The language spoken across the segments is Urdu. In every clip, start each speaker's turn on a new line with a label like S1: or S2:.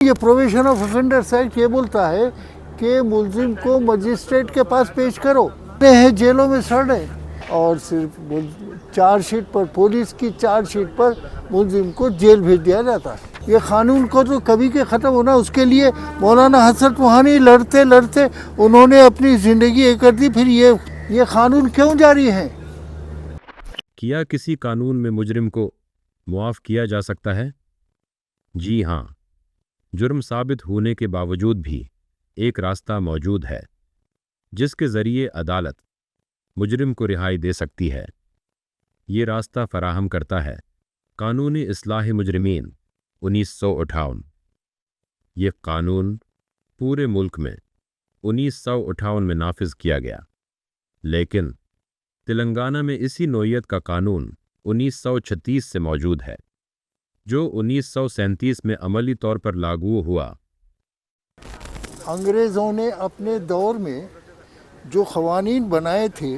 S1: یہ پروویشن آف افینڈرس ایکٹ یہ بولتا ہے کہ ملزم کو مجسٹریٹ کے پاس پیش کرو، جیلوں میں سڑ رہے اور صرف چارج شیٹ پر، پولیس کی چارج شیٹ پر ملزم کو جیل بھیج دیا جاتا ہے۔ یہ قانون کو تو کبھی کے ختم ہونا، اس کے لیے مولانا حسرت موہانی لڑتے لڑتے انہوں نے اپنی زندگی ایک کر دی۔ پھر یہ قانون کیوں جاری ہے؟
S2: کیا کسی قانون میں مجرم کو معاف کیا جا سکتا ہے؟ جی ہاں، جرم ثابت ہونے کے باوجود بھی ایک راستہ موجود ہے جس کے ذریعے عدالت مجرم کو رہائی دے سکتی ہے۔ یہ راستہ فراہم کرتا ہے قانونی اصلاح مجرمین 1958۔ یہ قانون پورے ملک میں 1958 میں نافذ کیا گیا، لیکن تلنگانہ میں اسی نوعیت کا قانون 1936 سے موجود ہے، جو 1937 میں عملی طور پر لاگو ہوا۔
S1: انگریزوں نے اپنے دور میں جو قوانین بنائے تھے،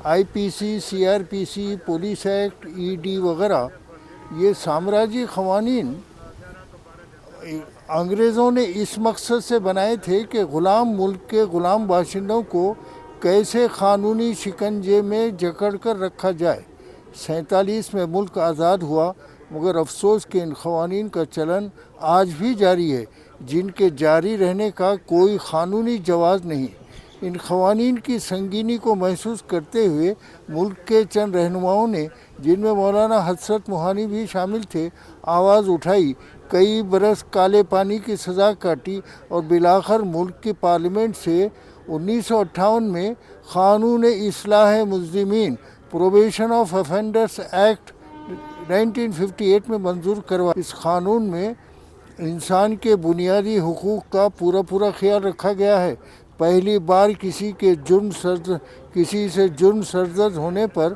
S1: آئی پی سی، سی آر پی سی، پولیس ایکٹ، ای ڈی وغیرہ، یہ سامراجی قوانین انگریزوں نے اس مقصد سے بنائے تھے کہ غلام ملک کے غلام باشندوں کو کیسے قانونی شکنجے میں جکڑ کر رکھا جائے۔ 47 میں ملک آزاد ہوا، مگر افسوس کہ ان قوانین کا چلن آج بھی جاری ہے، جن کے جاری رہنے کا کوئی قانونی جواز نہیں۔ ان قوانین کی سنگینی کو محسوس کرتے ہوئے ملک کے چند رہنماؤں نے، جن میں مولانا حسرت موہانی بھی شامل تھے، آواز اٹھائی، کئی برس کالے پانی کی سزا کاٹی اور بالآخر ملک کی پارلیمنٹ سے 1958 میں قانون اصلاح مجرمین پروبیشن آف افینڈرس ایکٹ 1958 میں منظور کروا۔ اس قانون میں انسان کے بنیادی حقوق کا پورا خیال رکھا گیا ہے۔ پہلی بار کسی سے جرم سرزد ہونے پر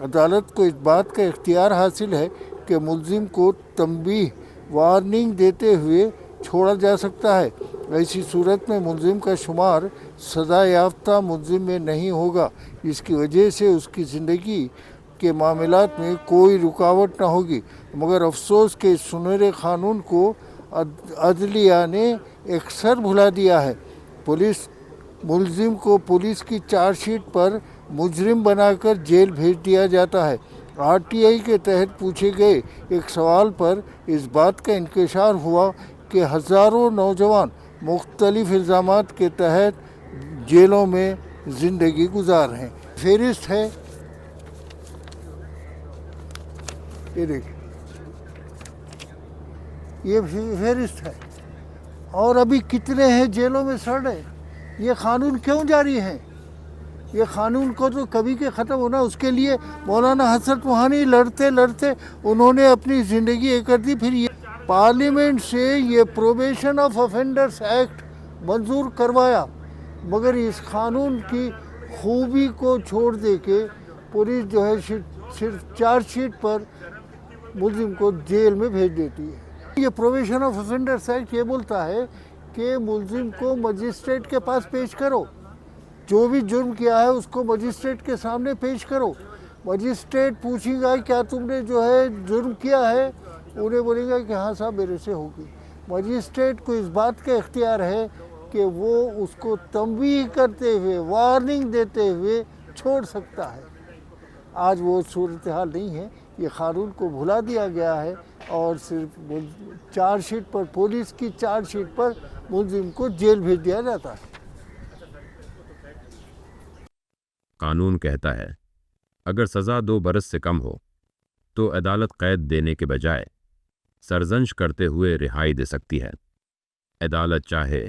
S1: عدالت کو اس بات کا اختیار حاصل ہے کہ ملزم کو تنبیہ، وارننگ دیتے ہوئے چھوڑا جا سکتا ہے۔ ایسی صورت میں ملزم کا شمار سزا یافتہ ملزم میں نہیں ہوگا، جس کی وجہ سے اس کی زندگی کے معاملات میں کوئی رکاوٹ نہ ہوگی۔ مگر افسوس کہ اس سنہرے قانون کو عدلیہ نے اکثر بھلا دیا ہے۔ ملزم کو پولیس کی چارج شیٹ پر مجرم بنا کر جیل بھیج دیا جاتا ہے۔ آر ٹی آئی کے تحت پوچھے گئے ایک سوال پر اس بات کا انکشاف ہوا کہ ہزاروں نوجوان مختلف الزامات کے تحت جیلوں میں زندگی گزار ہیں۔ فہرست ہے، یہ دیکھیں، یہ فہرست ہے، اور ابھی کتنے ہیں جیلوں میں سڑ رہے۔ یہ قانون کیوں جاری ہے؟ یہ قانون کو تو کبھی کے ختم ہونا، اس کے لیے مولانا حسرت موہانی لڑتے لڑتے انہوں نے اپنی زندگی ایک کر دی۔ پھر یہ پارلیمنٹ سے یہ پروبیشن آف افینڈرس ایکٹ منظور کروایا، مگر اس قانون کی خوبی کو چھوڑ دے کے پولیس جو ہے صرف چارج شیٹ پر ملزم کو جیل میں بھیج دیتی ہے۔ یہ پروویشن آف افینڈرس ایکٹ یہ بولتا ہے کہ ملزم کو مجسٹریٹ کے پاس پیش کرو، جو بھی جرم کیا ہے اس کو مجسٹریٹ کے سامنے پیش کرو۔ مجسٹریٹ پوچھے گا کیا تم نے جو ہے جرم کیا ہے، انہیں بولے گا کہ ہاں صاحب میرے سے ہوگی۔ مجسٹریٹ کو اس بات کا اختیار ہے کہ وہ اس کو تنبیہ کرتے ہوئے، وارننگ دیتے ہوئے چھوڑ سکتا ہے۔ آج وہ صورتحال نہیں ہے، یہ قانون کو بھلا دیا گیا ہے اور صرف چارج شیٹ پر، پولیس کی چارج شیٹ پر ملزم کو جیل بھیج دیا جاتا ہے۔
S2: قانون کہتا ہے اگر سزا 2 برس سے کم ہو تو عدالت قید دینے کے بجائے سرزنش کرتے ہوئے رہائی دے سکتی ہے۔ عدالت چاہے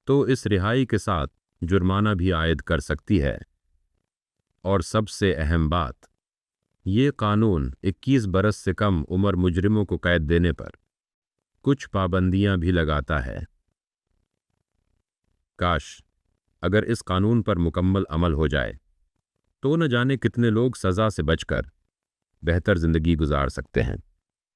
S2: تو اس رہائی کے ساتھ جرمانہ بھی عائد کر سکتی ہے، اور سب سے اہم بات، یہ قانون 21 برس سے کم عمر مجرموں کو قید دینے پر کچھ پابندیاں بھی لگاتا ہے۔ کاش اگر اس قانون پر مکمل عمل ہو جائے تو نہ جانے کتنے لوگ سزا سے بچ کر بہتر زندگی گزار سکتے ہیں۔